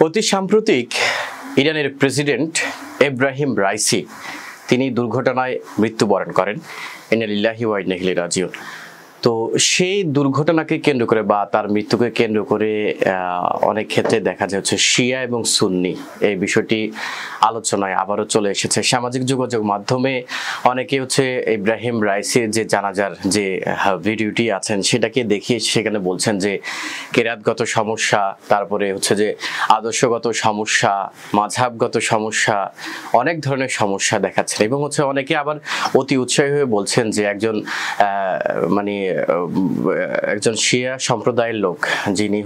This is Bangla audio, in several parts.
অতি সাম্প্রতিক ইরানের প্রেসিডেন্ট ইব্রাহিম রাইসি তিনি দুর্ঘটনায় মৃত্যুবরণ করেন। ইন্না লিল্লাহি ওয়া ইন্না ইলাইহি রাজিউন। তো সেই দুর্ঘটনাকে কেন্দ্র করে বা তার মৃত্যুকে কেন্দ্র করে অনেক ক্ষেত্রে দেখা যাচ্ছে শিয়া এবং সুন্নি এই বিষয়টি আলোচনায় আবারও চলে এসেছে। সামাজিক যোগাযোগ মাধ্যমে অনেকে ইব্রাহিম রাইসির যে জানাজার যে ভিডিওটি আছেন সেটাকে দেখিয়ে সেখানে বলছেন যে কেরাতগত সমস্যা, তারপরে যে আদর্শগত সমস্যা, মাযহাবগত সমস্যা, অনেক ধরনের সমস্যা দেখাচ্ছেন এবং অনেকে আবার অতি উৎসাহী হয়ে বলছেন যে একজন শিয়া সম্প্রদায়ের লোক যিনি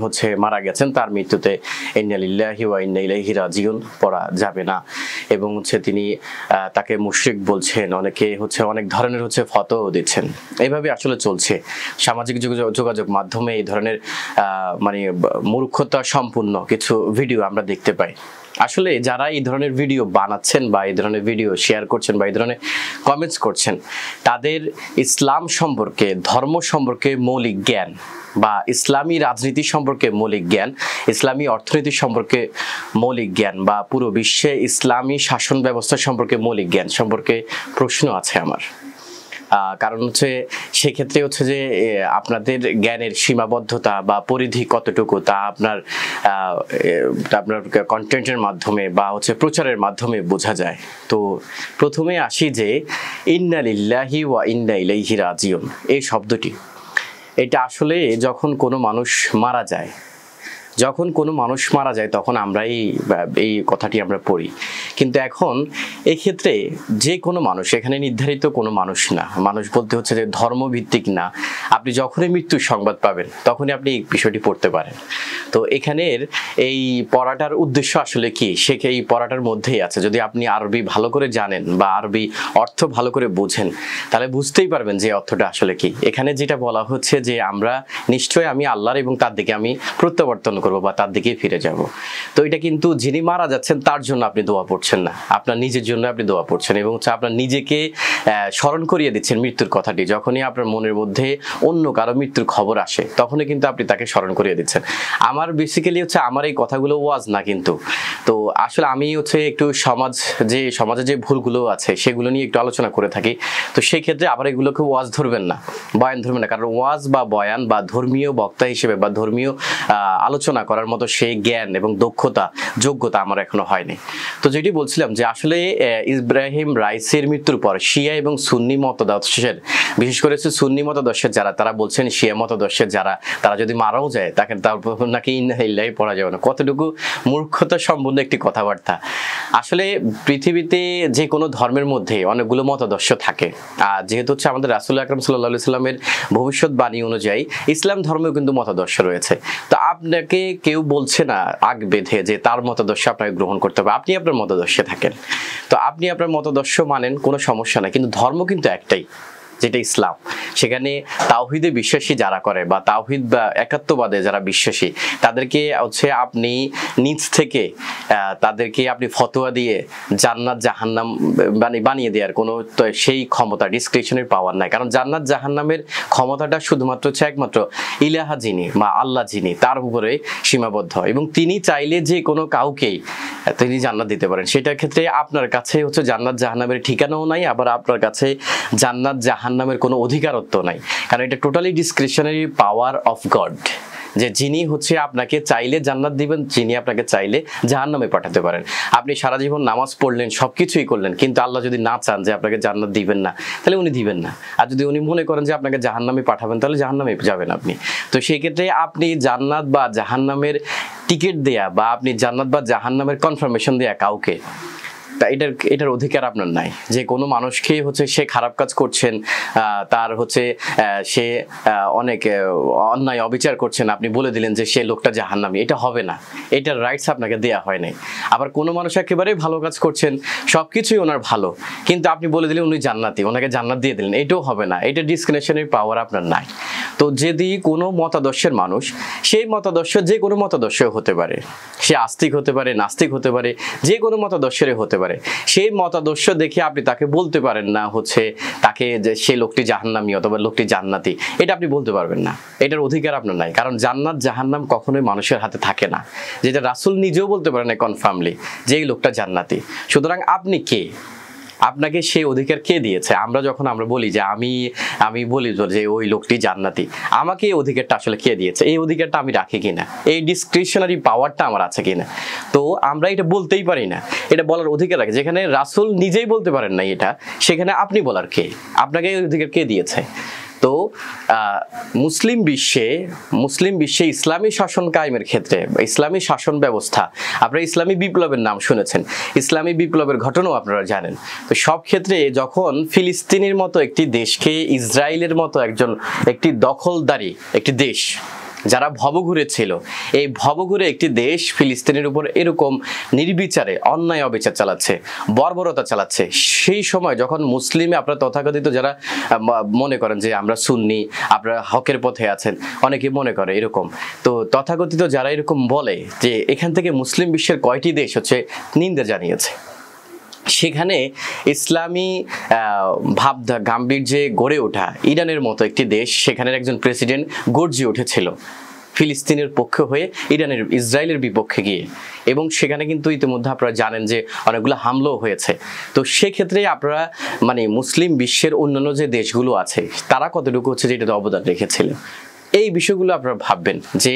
মারা গেছেন তার মৃত্যুতে ইন্না লিল্লাহি ওয়া ইন্না ইলাইহি রাজিউন পড়া যাবে না এবং তিনি তাকে মুশরিক বলছেন। অনেকে অনেক ধরনের ফতোয়া দিচ্ছেন। এইভাবে আসলে চলছে সামাজিক যোগাযোগ মাধ্যমে এই ধরনের মূর্খতা সম্পূর্ণ কিছু ভিডিও আমরা দেখতে পাই। আসলে যারা এই ধরনের ভিডিও বানাচ্ছেন বা এই ধরনের ভিডিও শেয়ার করছেন বা এই ধরনের কমেন্টস করছেন, তাদের ইসলাম সম্পর্কে, ধর্ম সম্পর্কে মৌলিক জ্ঞান বা ইসলামী রাজনীতি সম্পর্কে মৌলিক জ্ঞান, ইসলামী অর্থনীতি সম্পর্কে মৌলিক জ্ঞান বা পুরো বিশ্বে ইসলামী শাসন ব্যবস্থা সম্পর্কে মৌলিক জ্ঞান সম্পর্কে প্রশ্ন আছে আমার। কারণ সেক্ষেত্রে যে আপনাদের জ্ঞানের সীমাবদ্ধতা বা পরিধি কতটুকু তা আপনার কন্টেন্টের মাধ্যমে বা প্রচারের মাধ্যমে বোঝা যায়। তো প্রথমে আসি যে ইন্না লিল্লাহি ওয়া ইন্না ইলাইহি রাজিউন এই শব্দটি, এটা আসলে যখন কোনো মানুষ মারা যায় তখন আমরা এই কথাটি আমরা পড়ি। কিন্তু এখন এই ক্ষেত্রে যে কোনো মানুষ, এখানে নির্ধারিত কোনো মানুষ না, মানুষ বলতে যে ধর্মভিত্তিক না, আপনি যখনই মৃত্যুর সংবাদ পাবেন তখনই আপনি এই বিষয়টি পড়তে পারেন। তো এখানের এই পড়াটার উদ্দেশ্য আসলে কি, এই পড়াটার মধ্যেই আছে। যদি আপনি আরবি ভালো করে জানেন বা আরবি অর্থ ভালো করে বোঝেন তাহলে বুঝতেই পারবেন যে অর্থটা আসলে কি। এখানে যেটা বলা হচ্ছে যে আমি আল্লাহর এবং তার দিকে আমি প্রত্যাবর্তন করবো বা তার দিকে ফিরে যাব। তো এটা কিন্তু যিনি মারা যাচ্ছেন তার জন্য আপনি দোয়া পড়ছেন না, আপনার নিজের জন্য আপনি দোয়া পড়ছেন এবং আপনার নিজেকে স্মরণ করিয়ে দিচ্ছেন মৃত্যুর কথাটি। যখনই আপনার মনের মধ্যে অন্য কারো মৃত্যুর খবর আসে তখনই কিন্তু আপনি তাকে স্মরণ করিয়ে দিচ্ছেন। আমার বেসিক্যালি আমার এই কথাগুলো ওয়াজ না, কিন্তু তো আসলে আমি একটু সমাজে যে ভুলগুলো আছে সেগুলো নিয়ে একটু আলোচনা করে থাকি। তো সেই ক্ষেত্রে আবার এগুলোকে ওয়াজ ধরবেন না, বয়ান ধরবেন না, কারণ ওয়াজ বা বয়ান বা ধর্মীয় বক্তা হিসেবে বা ধর্মীয় আলোচনা করার মতো সেই জ্ঞান এবং যোগ্যতা আমার এখনো হয়নি। তো যেটি বলছিলাম যে আসলে ইব্রাহিম রাইসির মৃত্যুর পর শিয়া এবং সুন্নি মতাদর্শের, বিশেষ করে সুন্নি মতাদর্শের যারা, তারা বলছেন শিয়া মতাদর্শের যারা, তারা যদি মারাও যায় তাকে তারপর নাকি ইন্না লিল্লাহি পড়া যাবে না। কতটুকু মূর্খতা সম্বন্ধে একটি কথাবার্তা। আসলে পৃথিবীতে যে কোনো ধর্মের মধ্যে অনেকগুলো মতাদর্শ থাকে, আর যেহেতু আমাদের রাসূল আকরাম সাল্লাল্লাহু আলাইহি সাল্লামের ভবিষ্যৎবাণী অনুযায়ী ইসলাম ধর্মেও কিন্তু মতাদর্শ রয়েছে। তো আপনাকে কেউ বলছে না আগ বেঁধে যে তার মতাদর্শ আপনাকে গ্রহণ করতে হবে, আপনি আপনার মতাদর্শে থাকেন। তো আপনি আপনার মতাদর্শ মানেন, কোনো সমস্যা নাই, কিন্তু ধর্ম কিন্তু একটাই, যেটা ইসলাম। সেখানে তাওহীদে বিশ্বাসী যারা করে বা তাওহীদ বা একাত্মবাদে যারা বিশ্বাসী, তাদেরকে আপনি নিজ থেকে তাদেরকে আপনি ফতোয়া দিয়ে জান্নাত জাহান্নাম বানিয়ে দেওয়ার কোনো সেই ক্ষমতা, ডিসক্রিপশনের পাওয়ার নাই। কারণ জান্নাত জাহান্নামের ক্ষমতাটা শুধুমাত্র একমাত্র ইলাহা যিনি বা আল্লাহ যিনি, তার উপরে সীমাবদ্ধ এবং তিনি চাইলে যে কোনো কাউকেই তিনি জান্নাত দিতে পারেন। সেটার ক্ষেত্রে আপনার কাছে জান্নাত জাহান্নামের ঠিকানাও নাই, আবার আপনার কাছে জান্নাত জাহান্নামের কোনো অধিকারত্ব নাই, কারণ এটা totally discretionary power of god, যে যিনি আপনাকে চাইলে জান্নাত দিবেন, যিনি আপনাকে চাইলে জাহান্নামে পাঠাতে পারেন। আপনি সারা জীবন নামাজ পড়লেন, সবকিছুই করলেন, কিন্তু আল্লাহ যদি না চান যে আপনাকে জান্নাত দিবেন না, তাহলে উনি দিবেন না। আর যদি উনি মনে করেন যে আপনাকে জাহান্নামে পাঠাবেন, তাহলে জাহান্নামে যাবেন আপনি। তো সেই ক্ষেত্রে আপনি জান্নাত বা জাহান্নামের টিকিট দেয়া বা আপনি জান্নাত বা জাহান্নামের কনফার্মেশন দেয়া কাউকে, তা এটার অধিকার আপনার নাই। যে কোনো মানুষকে সে খারাপ কাজ করছেন, তার সে অনেক অন্যায় অবিচার করছেন, আপনি বলে দিলেন যে সে লোকটা জাহান্নামী, এটা হবে না, এটার রাইটস আপনাকে দেয়া হয় নাই। আবার কোনো মানুষ একেবারে ভালো কাজ করছেন, সবকিছুই ওনার ভালো, কিন্তু আপনি বলে দিলেন উনি জান্নাতি, ওনাকে জান্নাত দিয়ে দিলেন, এটাও হবে না, এটা ডিসক্রিপশনের পাওয়ার আপনার নাই। তো যদি কোনো মতাদর্শের মানুষ, সেই মতাদর্শ যে কোনো মতাদর্শ হতে পারে, সে আস্তিক হতে পারে, নাস্তিক হতে পারে, যে কোনো মতাদর্শেরই হতে পারে, সেই মতাদর্শ দেখে আপনি তাকে বলতে পারেন না হচ্ছে তাকে যে সে লোকটি জাহান্নামী অথবা লোকটি জান্নাতি, এটা আপনি বলতে পারবেন না, এটার অধিকার আপনার নাই। কারণ জান্নাত জাহান্নাম কখনোই মানুষের হাতে থাকে না, যেটা রাসূল নিজেও বলতে পারেন না কনফার্মলি যে এই লোকটা জান্নাতি। সুতরাং আপনি কে? আপনাকে সেই অধিকার কে দিয়েছে? আমরা বলি যে আমি বলি যে ওই লোকটি জান্নাতি, আমাকে এই অধিকারটা আসলে কে দিয়েছে? এই অধিকারটা আমি রাখি কিনা? এই ডিসক্রিশনারি পাওয়ারটা আমার আছে কিনা? তো আমরা এটা বলতেই পারি না, এটা বলার অধিকার রাখে। যেখানে রাসূল নিজেই বলতে পারেন না এটা, সেখানে আপনি বলার কে? আপনাকে এই অধিকার কে দিয়েছে? তো মুসলিম বিশ্বে ইসলামী শাসন কায়েমের ক্ষেত্রে, ইসলামী শাসন ব্যবস্থা, আপনারা ইসলামী বিপ্লবের নাম শুনেছেন, ইসলামী বিপ্লবের ঘটনাও আপনারা জানেন। তো সব ক্ষেত্রে যখন ফিলিস্তিনের মতো একটি দেশকে ইসরায়েলের মতো একটি দখলদারি একটি দেশ, যারা ভবঘুরে ছিল, এই ভবঘুরে একটি দেশ ফিলিস্তিনের উপর এরকম নির্বিচারে অন্যায় অবিচার চালাচ্ছে, বর্বরতা চালাচ্ছে, সেই সময় যখন মুসলিমে আপনারা তথাকথিত যারা মনে করেন যে আমরা সুন্নি, আপনারা হকের পথে আছেন, অনেকে মনে করে এরকম, তো তথাকথিত যারা এরকম বলে যে এখান থেকে মুসলিম বিশ্বের কয়টি দেশ হচ্ছে নিন্দা জানিয়েছে, সেখানে ইসলামী গাম্ভীর্যে গড়ে ওঠা ইরানের মতো একটি দেশ, সেখানের একজন প্রেসিডেন্ট গর্জে উঠেছিল ফিলিস্তিনের পক্ষে হয়ে ইসরায়েলের বিপক্ষে গিয়ে, এবং সেখানে কিন্তু ইতিমধ্যে আপনারা জানেন যে অনেকগুলো হামলাও হয়েছে। তো সেক্ষেত্রে আপনারা মুসলিম বিশ্বের অন্যান্য যে দেশগুলো আছে তারা কতটুকু হচ্ছে যে এটাতে অবদান রেখেছিলেন, এই বিষয়গুলো আপনারা ভাববেন যে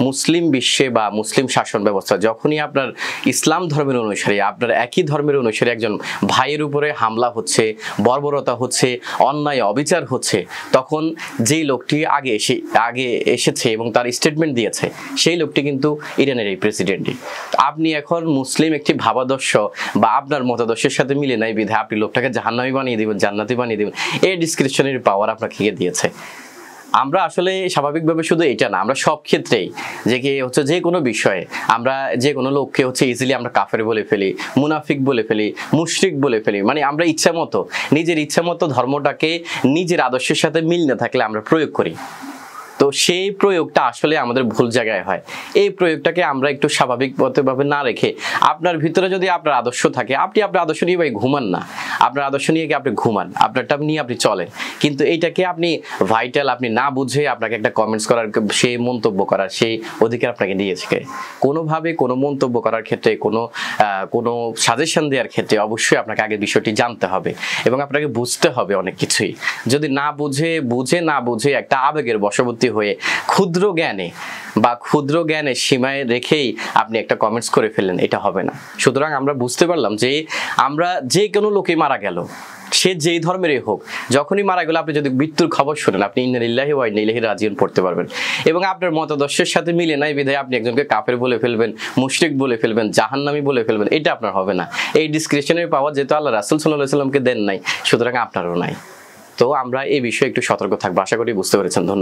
মুসলিম বিশ্বে বা মুসলিম শাসন ব্যবস্থা যখনই আপনার ইসলাম ধর্মের অনুসারী, আপনার একই ধর্মের অনুসারী একজন ভাইয়ের উপরে হামলা হচ্ছে, বর্বরতা হচ্ছে, অন্যায় অবিচার হচ্ছে, তখন যেই লোকটি আগে এসেছে এবং তার স্টেটমেন্ট দিয়েছে, সেই লোকটি কিন্তু ইরানের এই প্রেসিডেন্টই। আপনি এখন মুসলিম একটি ভাবাদর্শ বা আপনার মতাদর্শের সাথে মিলে নাই বিধায় আপনি লোকটাকে জাহান্নামী বানিয়ে দিবেন, জান্নাতি বানিয়ে দিবেন, এই ডিসক্রিপশনের পাওয়ার আপনাকে কে দিয়েছে? আমরা আসলে স্বাভাবিকভাবে শুধু এটা না, আমরা সব ক্ষেত্রেই যে কোনো বিষয়ে আমরা যে কোনো লোককে ইজিলি আমরা কাফের বলে ফেলি, মুনাফিক বলে ফেলি, মুশরিক বলে ফেলি। আমরা নিজের ইচ্ছা মতো ধর্মটাকে নিজের আদর্শের সাথে মিল না থাকলে আমরা প্রয়োগ করি। তো সেই প্রয়োগটা আসলে আমাদের ভুল জায়গায় হয়। এই প্রয়োগটাকে আমরা একটু স্বাভাবিকভাবে না রেখে, আপনার ভিতরে যদি আপনার আদর্শ থাকে, আপনি আপনার আদর্শ নিয়ে ঘুমান না, আপনার আদর্শ নিয়ে আপনি ঘুমান, আপনারটা নিয়ে আপনি চলেন, কিন্তু এইটাকে আপনি ভাইটাল আপনি না বুঝে আপনাকে একটা কমেন্টস করার, সেই মন্তব্য করার সেই অধিকার আপনাকে দিয়েছে। কোনোভাবে কোনো মন্তব্য করার ক্ষেত্রে, কোনো সাজেশন দেওয়ার ক্ষেত্রে অবশ্যই আপনাকে আগে বিষয়টি জানতে হবে এবং আপনাকে বুঝতে হবে অনেক কিছুই। যদি না বুঝে একটা আবেগের বশবর্তী হয়ে ক্ষুদ্র জ্ঞানের সীমায় রেখেই আপনি একটা কমেন্টস করে ফেললেন, এটা হবে না। সুতরাং আমরা বুঝতে পারলাম যে আমরা যে কোনো লোকে মারা গেল, সে যেই ধর্মেরই হোক, যখনই মারা গেল আপনি যদি মৃত্যুর খবর শোনেন, আপনি ইন্না লিল্লাহি ওয়া ইন্না ইলাইহি রাজিউন পড়তে পারবেন, এবং আপনার মতাদর্শের সাথে মিলে নাই বিধায় আপনি একজনকে কাফের বলে ফেলবেন, মুশরিক বলে ফেলবেন, জাহান্নামী বলে ফেলবেন, এটা আপনার হবে না। এই ডিসক্রিপশনের পাওয়ার যেহেতু আল্লাহ রাসূল সাল্লাল্লাহু আলাইহি ওয়াসাল্লামকে দেন নাই, সুতরাং আপনারও নাই। তো আমরা এই বিষয়ে একটু সতর্ক থাকবো, আশা করি বুঝতে পেরেছেন। ধন্যবাদ।